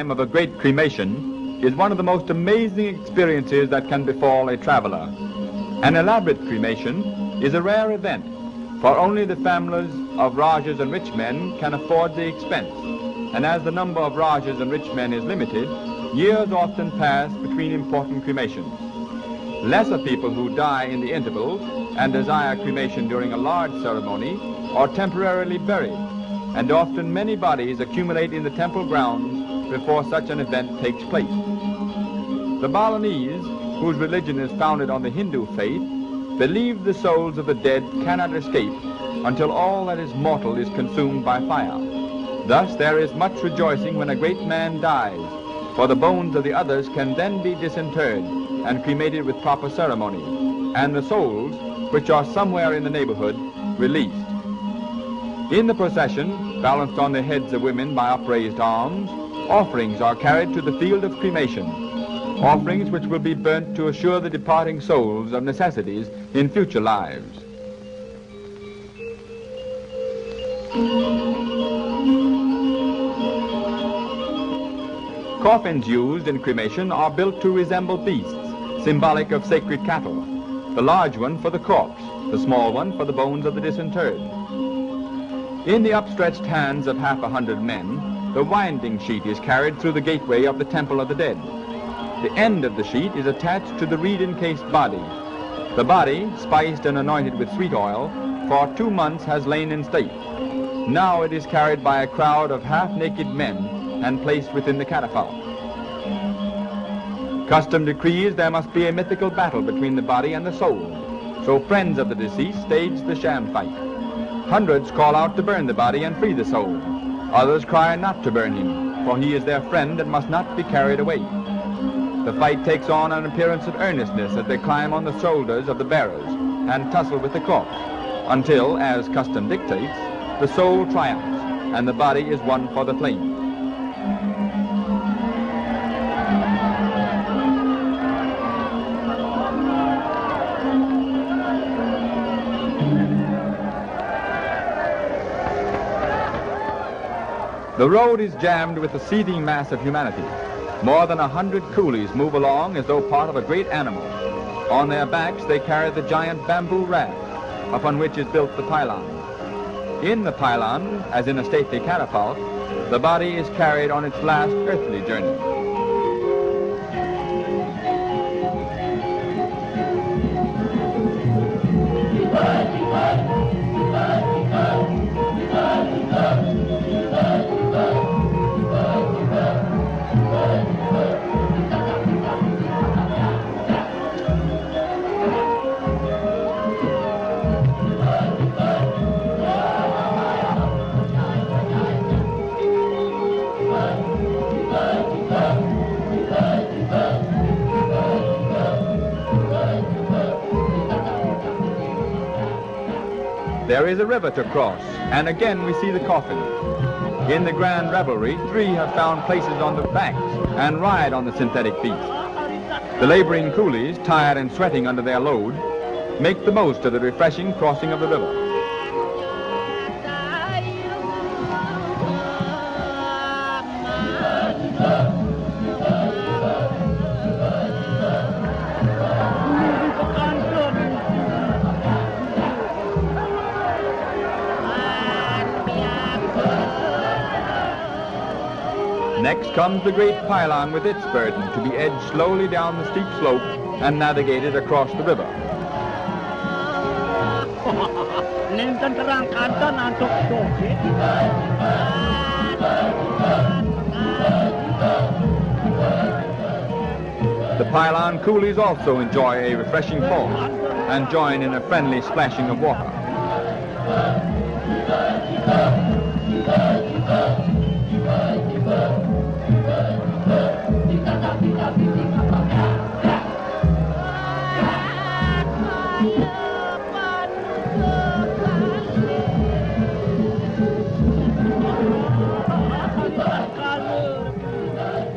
time of a great cremation is one of the most amazing experiences that can befall a traveler. An elaborate cremation is a rare event, for only the families of Rajas and rich men can afford the expense. And as the number of Rajas and rich men is limited, years often pass between important cremations. Lesser people who die in the intervals and desire cremation during a large ceremony are temporarily buried, and often many bodies accumulate in the temple grounds before such an event takes place. The Balinese, whose religion is founded on the Hindu faith, believe the souls of the dead cannot escape until all that is mortal is consumed by fire. Thus there is much rejoicing when a great man dies, for the bones of the others can then be disinterred and cremated with proper ceremony, and the souls, which are somewhere in the neighborhood, released. In the procession, balanced on the heads of women by upraised arms, offerings are carried to the field of cremation, offerings which will be burnt to assure the departing souls of necessities in future lives. Coffins used in cremation are built to resemble beasts, symbolic of sacred cattle, the large one for the corpse, the small one for the bones of the disinterred. In the upstretched hands of 100 men, the winding sheet is carried through the gateway of the temple of the dead. The end of the sheet is attached to the reed-encased body. The body, spiced and anointed with sweet oil, for 2 months has lain in state. Now it is carried by a crowd of half-naked men and placed within the catafalque. Custom decrees there must be a mythical battle between the body and the soul, so friends of the deceased stage the sham fight. Hundreds call out to burn the body and free the soul. Others cry not to burn him, for he is their friend and must not be carried away. The fight takes on an appearance of earnestness as they climb on the shoulders of the bearers and tussle with the corpse, until, as custom dictates, the soul triumphs and the body is won for the flame. The road is jammed with a seething mass of humanity. More than 100 coolies move along as though part of a great animal. On their backs they carry the giant bamboo raft, upon which is built the pylon. In the pylon, as in a stately catafalque, the body is carried on its last earthly journey. There is a river to cross, and again we see the coffin. In the grand revelry, 3 have found places on the backs and ride on the synthetic beast. The laboring coolies, tired and sweating under their load, make the most of the refreshing crossing of the river. Next comes the great pylon with its burden to be edged slowly down the steep slope and navigated across the river. The pylon coolies also enjoy a refreshing fall and join in a friendly splashing of water.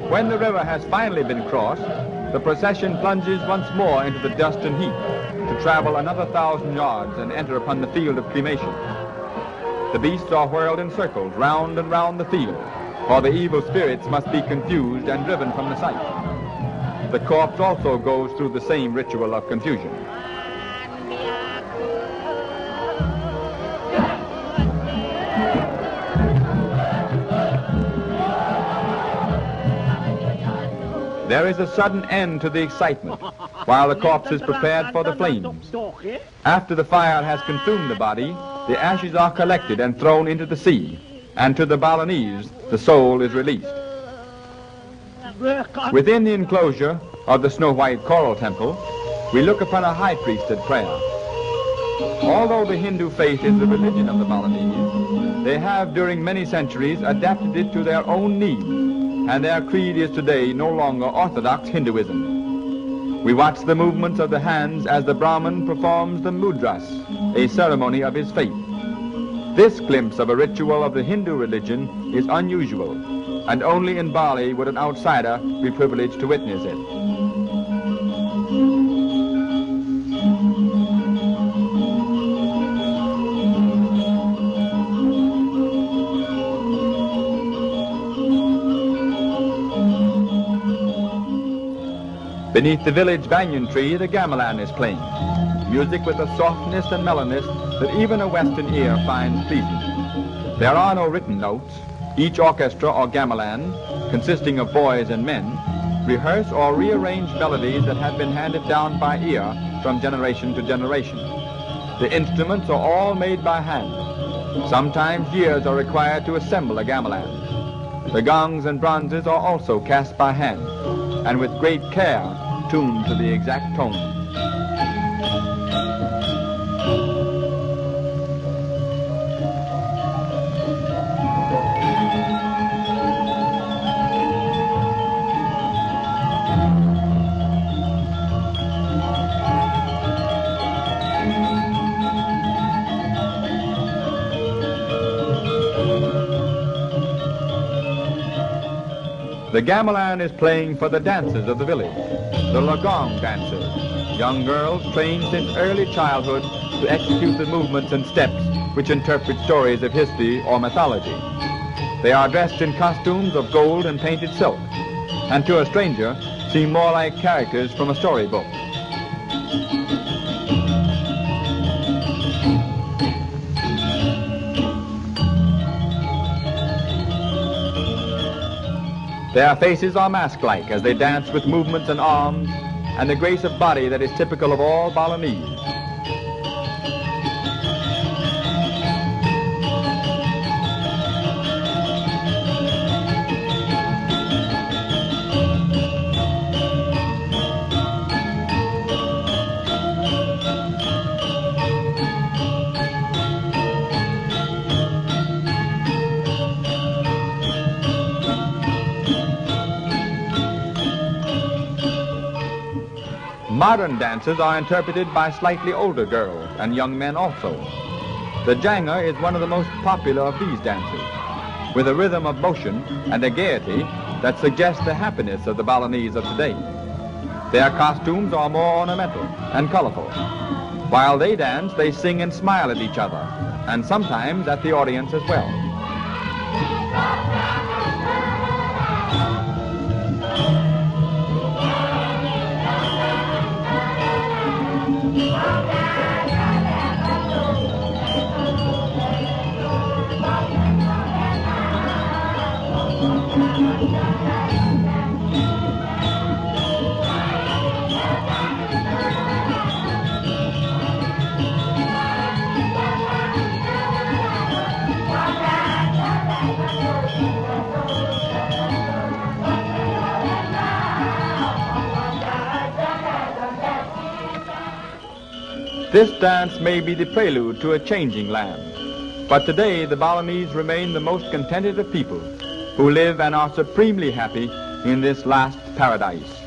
When the river has finally been crossed, the procession plunges once more into the dust and heat to travel another 1,000 yards and enter upon the field of cremation. The beasts are whirled in circles round and round the field, for the evil spirits must be confused and driven from the site. The corpse also goes through the same ritual of confusion. There is a sudden end to the excitement while the corpse is prepared for the flames. After the fire has consumed the body, the ashes are collected and thrown into the sea, and to the Balinese, the soul is released. Within the enclosure of the snow-white coral temple, we look upon a high priest at prayer. Although the Hindu faith is the religion of the Balinese, they have during many centuries adapted it to their own needs, and their creed is today no longer orthodox Hinduism. We watch the movements of the hands as the Brahmin performs the mudras, a ceremony of his faith. This glimpse of a ritual of the Hindu religion is unusual, and only in Bali would an outsider be privileged to witness it. Beneath the village banyan tree, the gamelan is playing, music with a softness and mellowness that even a Western ear finds pleasing. There are no written notes. Each orchestra or gamelan, consisting of boys and men, rehearse or rearrange melodies that have been handed down by ear from generation to generation. The instruments are all made by hand. Sometimes years are required to assemble a gamelan. The gongs and bronzes are also cast by hand, and with great care tuned to the exact tone. The gamelan is playing for the dancers of the village, the lagong dancers, young girls trained since early childhood to execute the movements and steps which interpret stories of history or mythology. They are dressed in costumes of gold and painted silk, and to a stranger seem more like characters from a storybook. Their faces are mask-like as they dance with movements and arms and the grace of body that is typical of all Balinese. Modern dances are interpreted by slightly older girls and young men also. The janga is one of the most popular of these dances, with a rhythm of motion and a gaiety that suggests the happiness of the Balinese of today. Their costumes are more ornamental and colorful. While they dance, they sing and smile at each other, and sometimes at the audience as well. This dance may be the prelude to a changing land, but today the Balinese remain the most contented of people who live and are supremely happy in this last paradise.